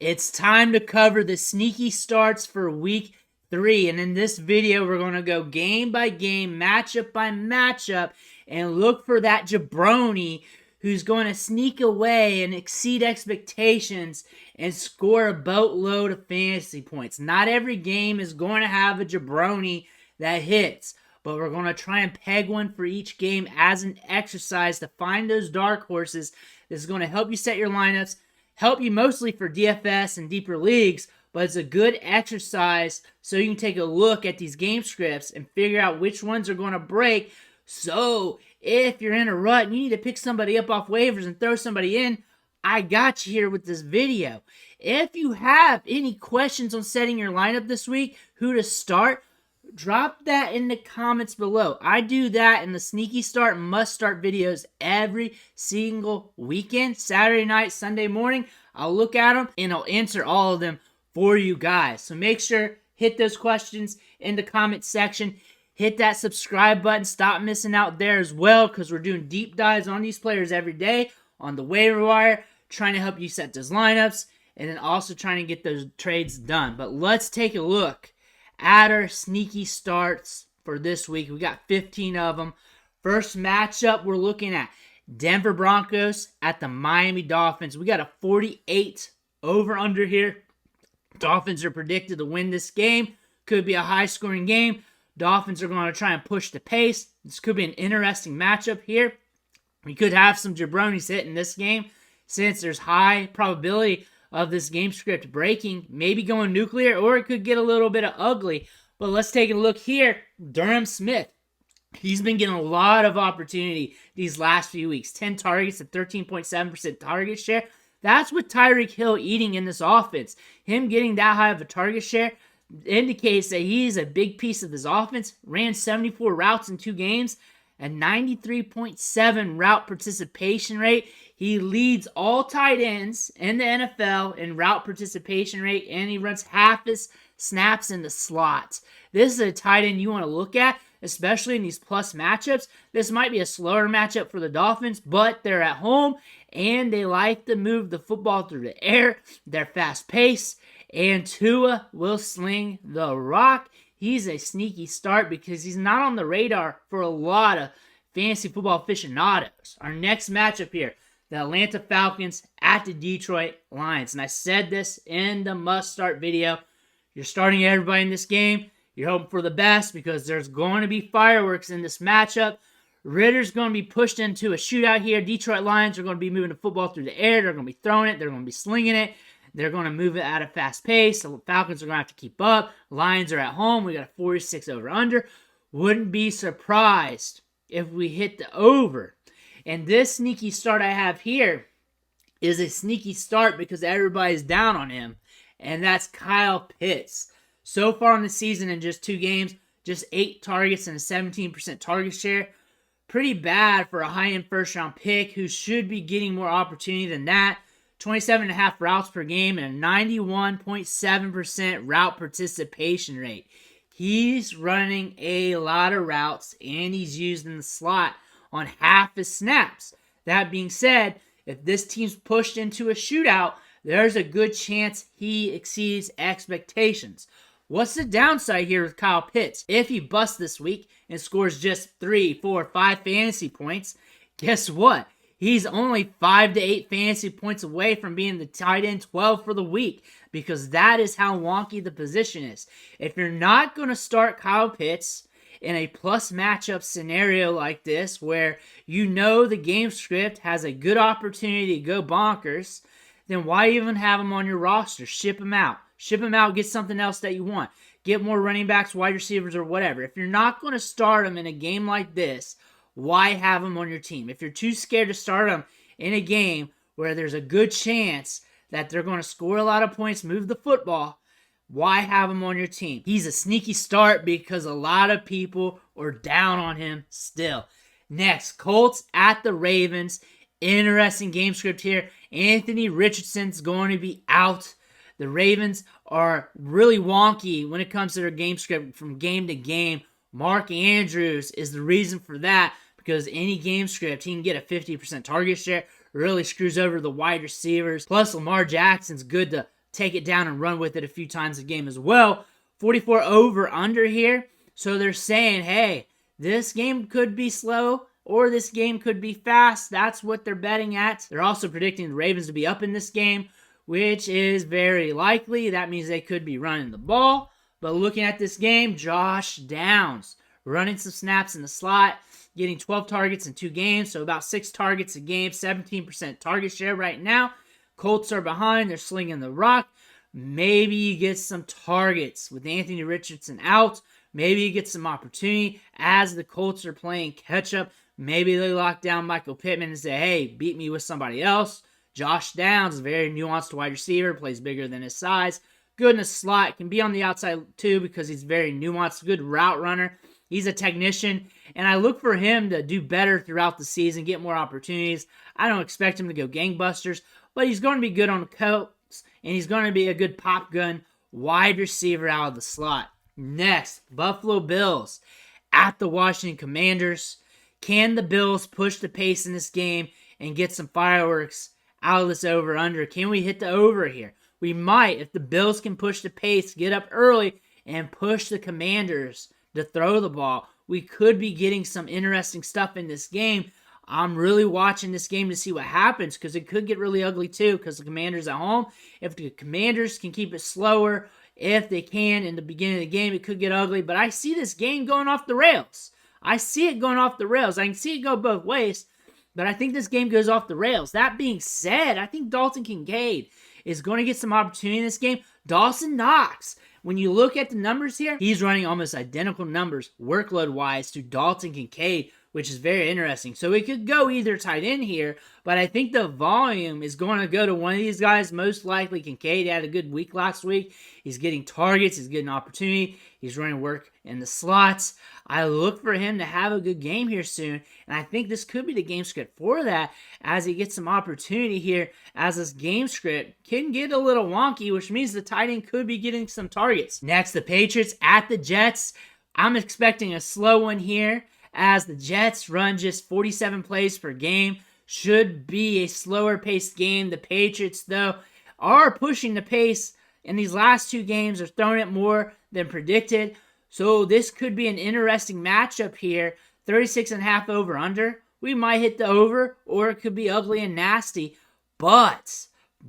It's time to cover the sneaky starts for week 3. And in this video, we're going to go game by game, matchup by matchup, and look for that jabroni who's going to sneak away and exceed expectations and score a boatload of fantasy points. Not every game is going to have a jabroni that hits, but we're going to try and peg one for each game as an exercise to find those dark horses. This is going to help you set your lineups, help you mostly for DFS and deeper leagues, but it's a good exercise so you can take a look at these game scripts and figure out which ones are going to break. So if you're in a rut and you need to pick somebody up off waivers and throw somebody in, I got you here with this video. If you have any questions on setting your lineup this week, who to start, drop that in the comments below. I do that in the sneaky start and must start videos every single weekend. Saturday night, Sunday morning, I'll look at them and I'll answer all of them for you guys. So make sure, hit those questions in the comment section. Hit that subscribe button. Stop missing out there as well, because we're doing deep dives on these players every day on the waiver wire, trying to help you set those lineups, and then also trying to get those trades done. But let's take a look at our sneaky starts for this week. We got 15 of them. First matchup, we're looking at Denver Broncos at the Miami Dolphins. We got a 48 over-under here. Dolphins are predicted to win this game. Could be a high-scoring game. Dolphins are going to try and push the pace. This could be an interesting matchup here. We could have some jabronis hit in this game since there's high probability of this game script breaking, maybe going nuclear, or it could get a little bit of ugly. But let's take a look here. Durham Smith. He's been getting a lot of opportunity these last few weeks. 10 targets at 13.7% target share. That's with Tyreek Hill eating in this offense. Him getting that high of a target share indicates that he's a big piece of this offense. Ran 74 routes in 2 games, a 93.7 route participation rate. He leads all tight ends in the NFL in route participation rate, and he runs half his snaps in the slot. This is a tight end you want to look at, especially in these plus matchups. This might be a slower matchup for the Dolphins, but they're at home, and they like to move the football through the air. They're fast-paced, and Tua will sling the rock. He's a sneaky start because he's not on the radar for a lot of fantasy football aficionados. Our next matchup here, the Atlanta Falcons at the Detroit Lions. And I said this in the must-start video. You're starting everybody in this game. You're hoping for the best because there's going to be fireworks in this matchup. Ritter's going to be pushed into a shootout here. Detroit Lions are going to be moving the football through the air. They're going to be throwing it. They're going to be slinging it. They're going to move it at a fast pace. The Falcons are going to have to keep up. Lions are at home. We got a 46 over-under. Wouldn't be surprised if we hit the over. And this sneaky start I have here is a sneaky start because everybody's down on him, and that's Kyle Pitts. So far in the season, in just 2 games, just 8 targets and a 17% target share. Pretty bad for a high-end first-round pick who should be getting more opportunity than that. 27.5 routes per game and a 91.7% route participation rate. He's running a lot of routes, and he's used in the slot on half his snaps. That being said, if this team's pushed into a shootout, there's a good chance he exceeds expectations. What's the downside here with Kyle Pitts? If he busts this week and scores just 3, 4, 5 fantasy points, guess what? He's only 5 to 8 fantasy points away from being the tight end 12 for the week, because that is how wonky the position is. If you're not going to start Kyle Pitts in a plus matchup scenario like this, where you know the game script has a good opportunity to go bonkers, then why even have him on your roster? Ship him out. Ship him out, get something else that you want. Get more running backs, wide receivers, or whatever. If you're not going to start him in a game like this, why have him on your team? If you're too scared to start him in a game where there's a good chance that they're going to score a lot of points, move the football, why have him on your team? He's a sneaky start because a lot of people are down on him still. Next, Colts at the Ravens. Interesting game script here. Anthony Richardson's going to be out. The Ravens are really wonky when it comes to their game script from game to game. Mark Andrews is the reason for that, because any game script, he can get a 50% target share. Really screws over the wide receivers. Plus, Lamar Jackson's good to take it down and run with it a few times a game as well. 44 over under here. So they're saying, hey, this game could be slow or this game could be fast. That's what they're betting at. They're also predicting the Ravens to be up in this game, which is very likely. That means they could be running the ball. But looking at this game, Josh Downs running some snaps in the slot, getting 12 targets in 2 games, so about 6 targets a game, 17% target share right now. Colts are behind. They're slinging the rock. Maybe you get some targets with Anthony Richardson out. Maybe you get some opportunity as the Colts are playing catch-up. Maybe they lock down Michael Pittman and say, hey, beat me with somebody else. Josh Downs, a very nuanced wide receiver, plays bigger than his size. Good in the slot, can be on the outside too because he's very nuanced, good route runner. He's a technician, and I look for him to do better throughout the season, get more opportunities. I don't expect him to go gangbusters, but he's going to be good on the Colts, and he's going to be a good pop gun wide receiver out of the slot. Next, Buffalo Bills at the Washington Commanders. Can the Bills push the pace in this game and get some fireworks out of this over-under? Can we hit the over here? We might if the Bills can push the pace, get up early, and push the Commanders to throw the ball. We could be getting some interesting stuff in this game. I'm really watching this game to see what happens because it could get really ugly too because the Commanders at home. If the Commanders can keep it slower, if they can in the beginning of the game, it could get ugly. But I see this game going off the rails. I see it going off the rails. I can see it go both ways, but I think this game goes off the rails. That being said, I think Dalton Kincaid is going to get some opportunity in this game. Dawson Knox, when you look at the numbers here, he's running almost identical numbers workload-wise to Dalton Kincaid, which is very interesting. So it could go either tight end here, but I think the volume is going to go to one of these guys, most likely Kincaid. Had a good week last week. He's getting targets. He's getting opportunity. He's running work in the slots. I look for him to have a good game here soon, and I think this could be the game script for that as he gets some opportunity here as this game script can get a little wonky, which means the tight end could be getting some targets. Next, the Patriots at the Jets. I'm expecting a slow one here as the Jets run just 47 plays per game. Should be a slower paced game. The Patriots, though, are pushing the pace in these last 2 games. They're throwing it more than predicted. So this could be an interesting matchup here. 36.5 over under. We might hit the over, or it could be ugly and nasty. But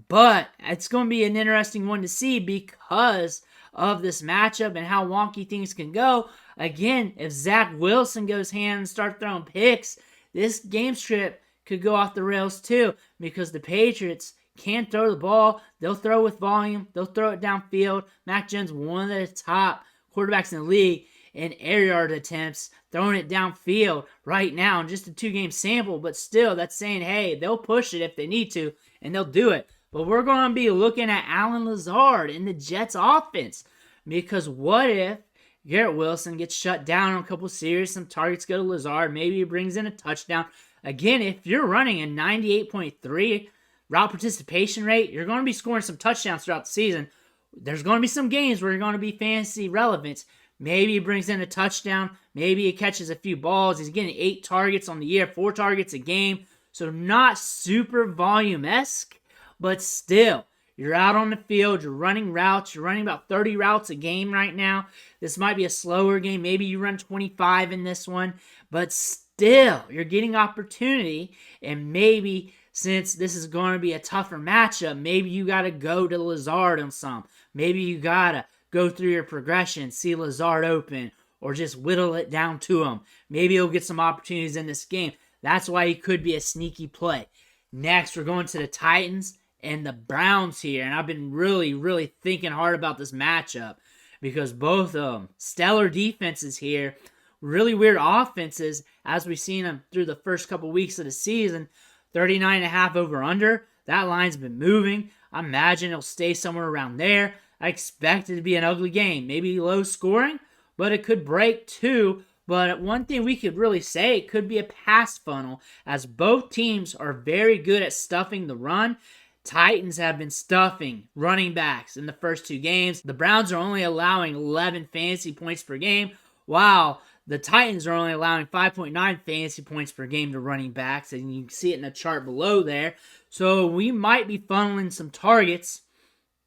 it's going to be an interesting one to see because of this matchup and how wonky things can go. Again, if Zach Wilson goes hand and start throwing picks, this game script could go off the rails too because the Patriots can't throw the ball. They'll throw with volume. They'll throw it downfield. Mac Jones, one of the top quarterbacks in the league in air yard attempts, throwing it downfield right now in just a 2-game sample, but still that's saying, hey, they'll push it if they need to, and they'll do it. But we're going to be looking at Allen Lazard in the Jets offense because what if Garrett Wilson gets shut down on a couple series, some targets go to Lazard, maybe he brings in a touchdown. Again, if you're running a 98.3 route participation rate, you're going to be scoring some touchdowns throughout the season. There's going to be some games where you're going to be fantasy relevant. Maybe he brings in a touchdown. Maybe he catches a few balls. He's getting 8 targets on the year, 4 targets a game. So not super volume-esque, but still, you're out on the field. You're running routes. You're running about 30 routes a game right now. This might be a slower game. Maybe you run 25 in this one. But still, you're getting opportunity. And maybe since this is going to be a tougher matchup, maybe you got to go to Lazard on some. Maybe you got to go through your progression, see Lazard open, or just whittle it down to him. Maybe he'll get some opportunities in this game. That's why he could be a sneaky play. Next, we're going to the Titans and the Browns here. And I've been really thinking hard about this matchup because both of them, stellar defenses here, really weird offenses as we've seen them through the first couple weeks of the season. 39.5 over under. That line's been moving. I imagine it'll stay somewhere around there. I expect it to be an ugly game. Maybe low scoring, but it could break too. But one thing we could really say, it could be a pass funnel as both teams are very good at stuffing the run. Titans have been stuffing running backs in the first 2 games. The Browns are only allowing 11 fantasy points per game, while the Titans are only allowing 5.9 fantasy points per game to running backs, and you can see it in the chart below there. So we might be funneling some targets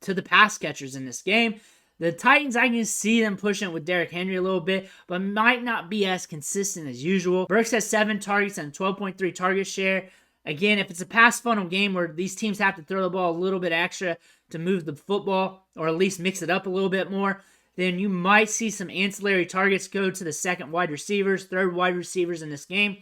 to the pass catchers in this game. The Titans, I can see them pushing it with Derrick Henry a little bit, but might not be as consistent as usual. Burks has 7 targets and 12.3 target share. Again, if it's a pass funnel game where these teams have to throw the ball a little bit extra to move the football, or at least mix it up a little bit more, then you might see some ancillary targets go to the second wide receivers, third wide receivers in this game.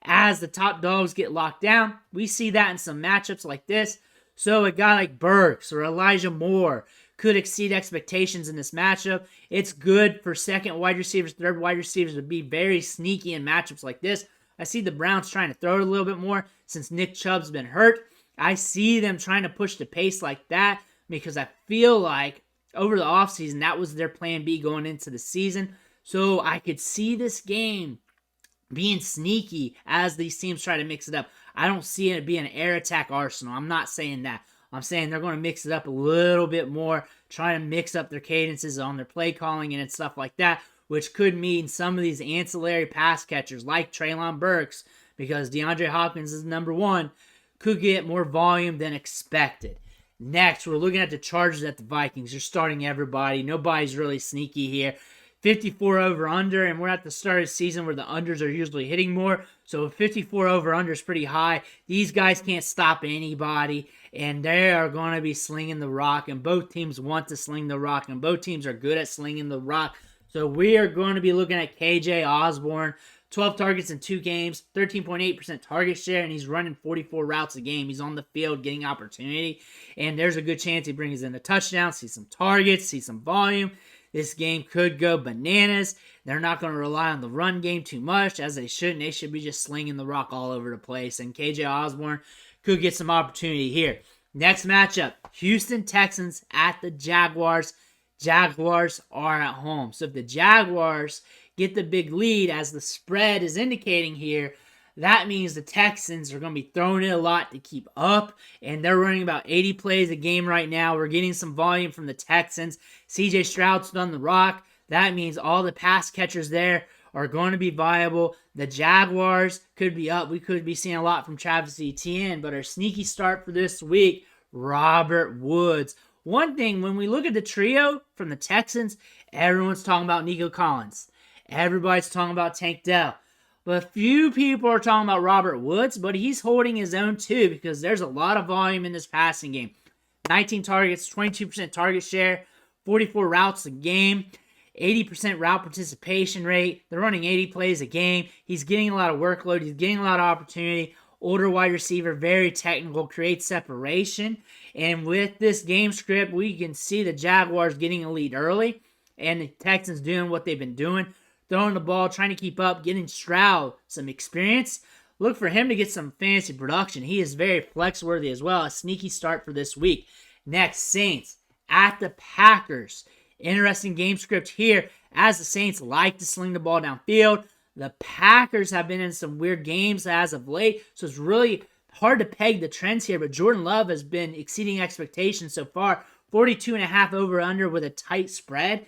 As the top dogs get locked down, we see that in some matchups like this. So a guy like Burks or Elijah Moore could exceed expectations in this matchup. It's good for second wide receivers, third wide receivers to be very sneaky in matchups like this. I see the Browns trying to throw it a little bit more since Nick Chubb's been hurt. I see them trying to push the pace like that because I feel like over the offseason, that was their plan B going into the season. So I could see this game being sneaky as these teams try to mix it up. I don't see it being an air attack arsenal. I'm not saying that. I'm saying they're going to mix it up a little bit more, trying to mix up their cadences on their play calling and stuff like that, which could mean some of these ancillary pass catchers like Treylon Burks, because DeAndre Hopkins is number 1, could get more volume than expected. Next, we're looking at the Chargers at the Vikings. You're starting everybody. Nobody's really sneaky here. 54 over-under, and we're at the start of the season where the unders are usually hitting more. So 54 over-under is pretty high. These guys can't stop anybody, and they are going to be slinging the rock, and both teams want to sling the rock, and both teams are good at slinging the rock. So we are going to be looking at KJ Osborne. 12 targets in 2 games, 13.8% target share, and he's running 44 routes a game. He's on the field getting opportunity, and there's a good chance he brings in a touchdown, see some targets, see some volume. This game could go bananas. They're not going to rely on the run game too much, as they shouldn't. They should be just slinging the rock all over the place, and KJ Osborne could get some opportunity here. Next matchup, Houston Texans at the Jaguars. Jaguars are at home. So if the Jaguars get the big lead, as the spread is indicating here, that means the Texans are going to be throwing it a lot to keep up, and they're running about 80 plays a game right now. We're getting some volume from the Texans. CJ Stroud's done the rock. That means all the pass catchers there are going to be viable. The Jaguars could be up. We could be seeing a lot from Travis Etienne, but our sneaky start for this week, Robert Woods. One thing, when we look at the trio from the Texans, everyone's talking about Nico Collins. Everybody's talking about Tank Dell. But few people are talking about Robert Woods, but he's holding his own too, because there's a lot of volume in this passing game. 19 targets, 22% target share, 44 routes a game, 80% route participation rate. They're running 80 plays a game. He's getting a lot of workload. He's getting a lot of opportunity. Older wide receiver, very technical, creates separation. And with this game script, we can see the Jaguars getting a lead early, and the Texans doing what they've been doing, throwing the ball, trying to keep up, getting Stroud some experience. Look for him to get some fantasy production. He is very flex-worthy as well. A sneaky start for this week. Next, Saints at the Packers. Interesting game script here, as the Saints like to sling the ball downfield. The Packers have been in some weird games as of late, so it's really hard to peg the trends here, but Jordan Love has been exceeding expectations so far. 42.5 over-under with a tight spread.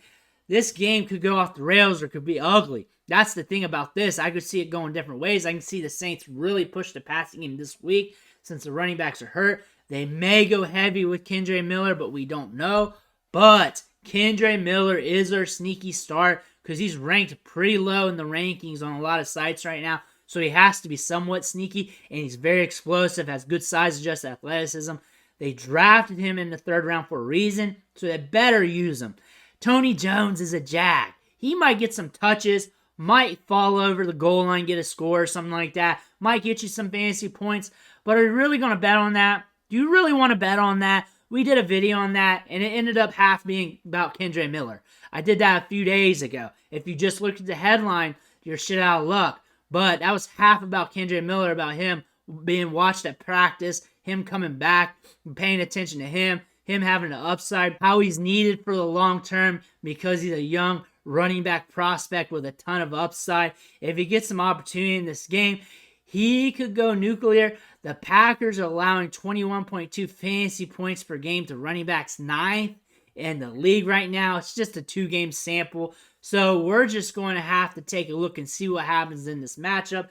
This game could go off the rails or could be ugly. That's the thing about this. I could see it going different ways. I can see the Saints really push the passing game this week since the running backs are hurt. They may go heavy with Kendre Miller, but we don't know. But Kendre Miller is our sneaky start because he's ranked pretty low in the rankings on a lot of sites right now. So he has to be somewhat sneaky, and he's very explosive, has good size, just athleticism. They drafted him in the 3rd round for a reason, so they better use him. Tony Jones is a Jag. He might get some touches, might fall over the goal line, get a score or something like that, might get you some fantasy points, but are you really going to bet on that? Do you really want to bet on that? We did a video on that, and it ended up half being about Kendre Miller. I did that a few days ago. If you just looked at the headline, you're shit out of luck. But that was half about Kendre Miller, about him being watched at practice, him coming back, paying attention to him having an upside, how he's needed for the long term because he's a young running back prospect with a ton of upside. If he gets some opportunity in this game, he could go nuclear. The Packers are allowing 21.2 fantasy points per game to running backs 9th in the league right now. It's just a 2-game sample. So we're just going to have to take a look and see what happens in this matchup.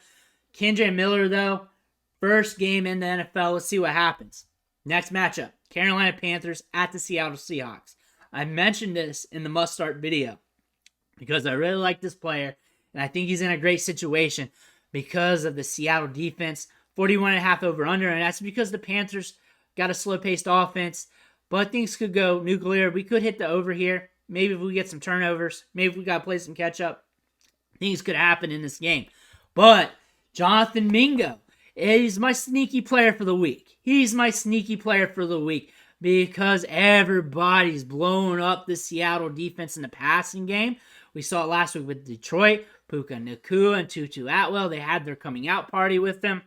Kendre Miller, though, first game in the NFL. Let's see what happens. Next matchup, Carolina Panthers at the Seattle Seahawks. I mentioned this in the must-start video because I really like this player, and I think he's in a great situation because of the Seattle defense. 41.5 over-under, and that's because the Panthers got a slow-paced offense, but things could go nuclear. We could hit the over here. Maybe if we get some turnovers, maybe if we got to play some catch-up, things could happen in this game. But Jonathan Mingo is my sneaky player for the week. He's my sneaky player for the week because everybody's blowing up the Seattle defense in the passing game. We saw it last week with Detroit. Puka Nacua and Tutu Atwell, they had their coming out party with them.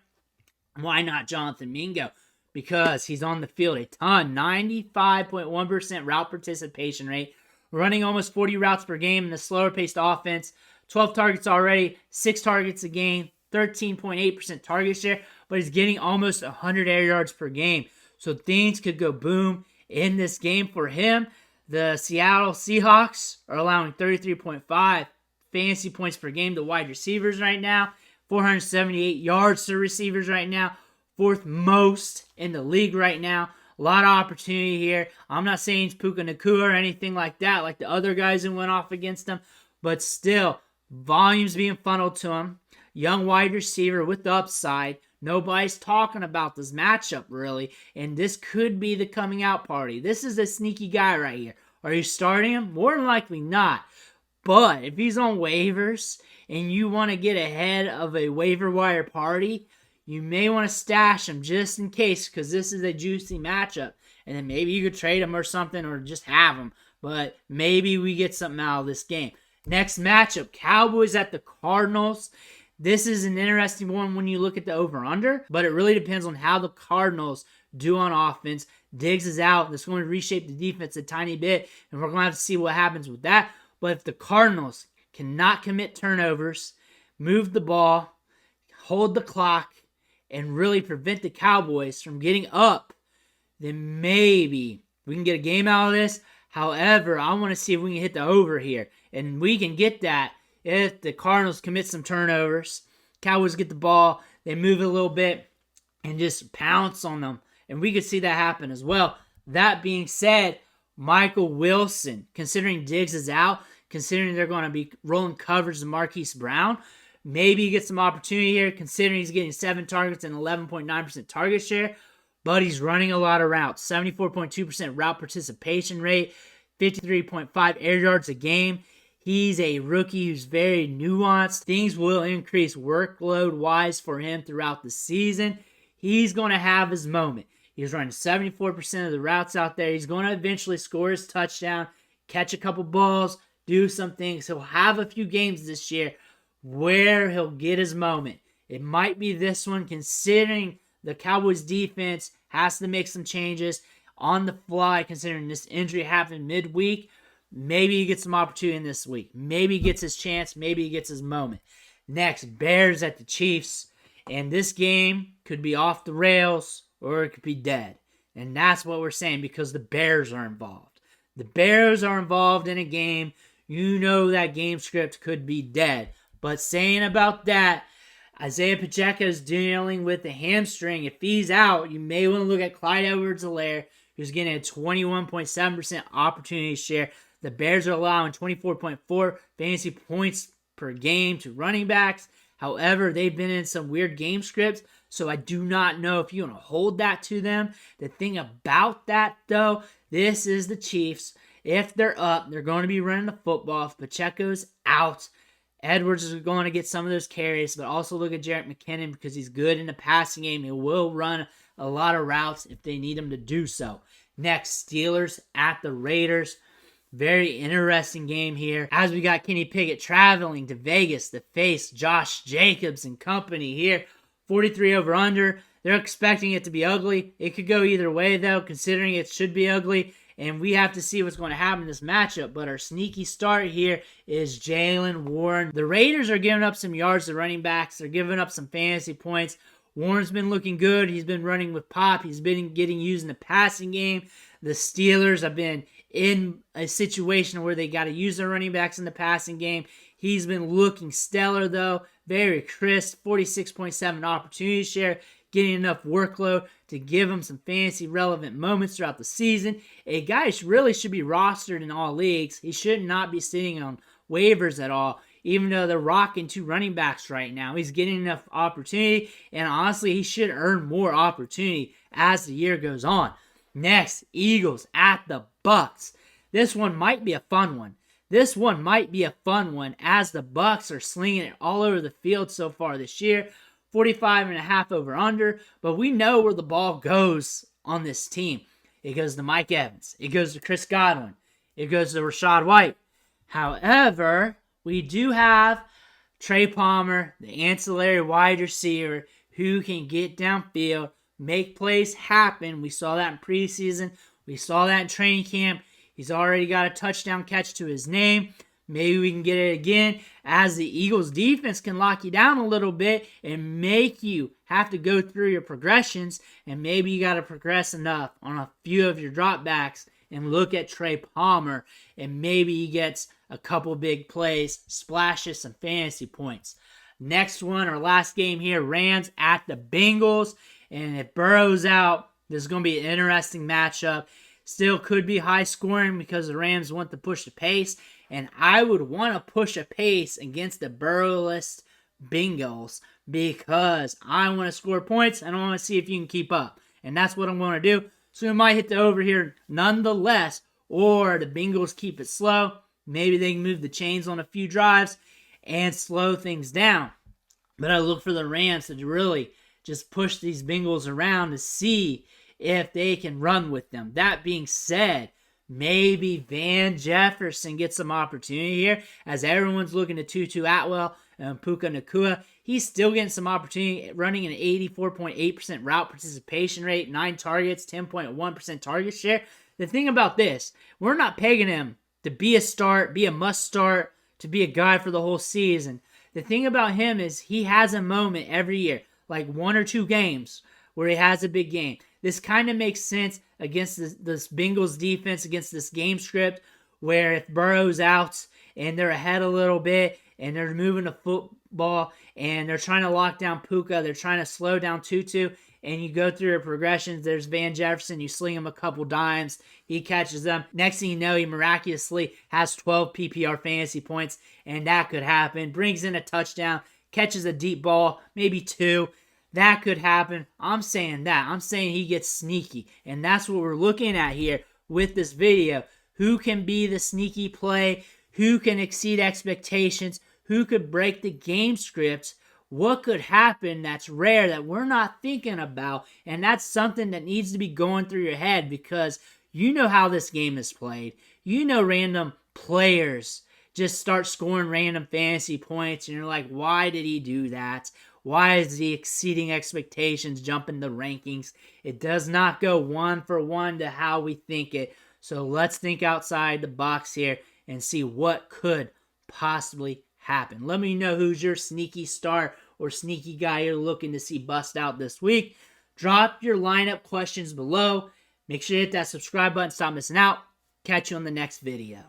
Why not Jonathan Mingo? Because he's on the field a ton. 95.1% route participation rate. Running almost 40 routes per game in the slower paced offense. 12 targets already. 6 targets a game. 13.8% target share. But he's getting almost 100 air yards per game. So things could go boom in this game for him. The Seattle Seahawks are allowing 33.5 fantasy points per game to wide receivers right now. 478 yards to receivers right now. 4th most in the league right now. A lot of opportunity here. I'm not saying it's Puka Nacua or anything like that, like the other guys who went off against him. But still, volumes being funneled to him. Young wide receiver with the upside. Nobody's talking about this matchup, really. And this could be the coming out party. This is a sneaky guy right here. Are you starting him? More than likely not. But if he's on waivers and you want to get ahead of a waiver wire party, you may want to stash him just in case because this is a juicy matchup. And then maybe you could trade him or something or just have him. But maybe we get something out of this game. Next matchup, Cowboys at the Cardinals. This is an interesting one when you look at the over-under, but it really depends on how the Cardinals do on offense. Diggs is out. That's going to reshape the defense a tiny bit, and we're going to have to see what happens with that. But if the Cardinals cannot commit turnovers, move the ball, hold the clock, and really prevent the Cowboys from getting up, then maybe we can get a game out of this. However, I want to see if we can hit the over here. And we can get that if the Cardinals commit some turnovers. Cowboys get the ball, they move it a little bit, and just pounce on them. And we could see that happen as well. That being said, Michael Wilson, considering Diggs is out, considering they're going to be rolling coverage to Marquise Brown, maybe he gets some opportunity here, considering he's getting 7 targets and 11.9% target share. But he's running a lot of routes. 74.2% route participation rate. 53.5 air yards a game. He's a rookie who's very nuanced. Things will increase workload-wise for him throughout the season. He's going to have his moment. He's running 74% of the routes out there. He's going to eventually score his touchdown, catch a couple balls, do some things. He'll have a few games this year where he'll get his moment. It might be this one, considering the Cowboys defense has to make some changes on the fly, considering this injury happened midweek. Maybe he gets some opportunity in this week. Maybe he gets his chance. Maybe he gets his moment. Next, Bears at the Chiefs. And this game could be off the rails or it could be dead. And that's what we're saying because the Bears are involved. The Bears are involved in a game. You know that game script could be dead. But saying about that, Isaiah Pacheco is dealing with a hamstring. If he's out, you may want to look at Clyde Edwards-Helaire, who's getting a 21.7% opportunity share. The Bears are allowing 24.4 fantasy points per game to running backs. However, they've been in some weird game scripts, so I do not know if you want to hold that to them. The thing about that, though, this is the Chiefs. If they're up, they're going to be running the football. If Pacheco's out, Edwards is going to get some of those carries, but also look at Jerick McKinnon because he's good in the passing game. He will run a lot of routes if they need him to do so. Next, Steelers at the Raiders. Very interesting game here as we got Kenny Pickett traveling to Vegas to face Josh Jacobs and company here. 43 over under. They're expecting it to be ugly. It could go either way, though, considering it should be ugly. And we have to see what's going to happen in this matchup. But our sneaky start here is Jaylen Warren. The Raiders are giving up some yards to running backs. They're giving up some fantasy points. Warren's been looking good. He's been running with pop. He's been getting used in the passing game. The Steelers have been in a situation where they got to use their running backs in the passing game. He's been looking stellar, though. Very crisp. 46.7 opportunity share. getting enough workload to give him some fantasy relevant moments throughout the season. A guy really should be rostered in all leagues. He should not be sitting on waivers at all, even though they're rocking 2 running backs right now. He's getting enough opportunity, and honestly, he should earn more opportunity as the year goes on. Next, Eagles at the Bucs. This one might be a fun one. As the Bucs are slinging it all over the field so far this year. 45.5 over under, but we know where the ball goes on this team. It goes to Mike Evans. It goes to Chris Godwin. It goes to Rachaad White. However, we do have Trey Palmer, the ancillary wide receiver, who can get downfield, make plays happen. We saw that in preseason. We saw that in training camp. He's already got a touchdown catch to his name. Maybe we can get it again, as the Eagles defense can lock you down a little bit and make you have to go through your progressions, and maybe you got to progress enough on a few of your dropbacks and look at Trey Palmer, and maybe he gets a couple big plays, splashes some fantasy points. Next one, our last game here, Rams at the Bengals, and if Burrow's out, this is going to be an interesting matchup. Still could be high scoring because the Rams want to push the pace, and I would want to push a pace against the Burrowless Bengals because I want to score points and I want to see if you can keep up. And that's what I'm going to do. So we might hit the over here nonetheless, or the Bengals keep it slow. Maybe they can move the chains on a few drives and slow things down. But I look for the Rams to really just push these Bengals around to see if they can run with them. That being said, maybe Van Jefferson gets some opportunity here, as everyone's looking to Tutu Atwell and Puka Nacua. He's still getting some opportunity, running an 84.8% route participation rate, 9 targets, 10.1% target share. The thing about this, we're not pegging him to be a start, be a must start, to be a guy for the whole season. The thing about him is he has a moment every year, like 1 or 2 games, where he has a big game. This kind of makes sense against this Bengals defense, against this game script, where if Burrow's out and they're ahead a little bit and they're moving the football and they're trying to lock down Puka, they're trying to slow down Tutu, and you go through your progressions, there's Van Jefferson, you sling him a couple dimes, he catches them. Next thing you know, he miraculously has 12 PPR fantasy points, and that could happen. Brings in a touchdown, catches a deep ball, maybe 2. That could happen. I'm saying that. I'm saying he gets sneaky. And that's what we're looking at here with this video. Who can be the sneaky play? Who can exceed expectations? Who could break the game script? What could happen that's rare that we're not thinking about? And that's something that needs to be going through your head, because you know how this game is played. You know random players just start scoring random fantasy points, and you're like, why did he do that? Why is he exceeding expectations, jumping the rankings? It does not go 1 for 1 to how we think it. So let's think outside the box here and see what could possibly happen. Let me know who's your sneaky star or sneaky guy you're looking to see bust out this week. Drop your lineup questions below. Make sure you hit that subscribe button, stop missing out. Catch you on the next video.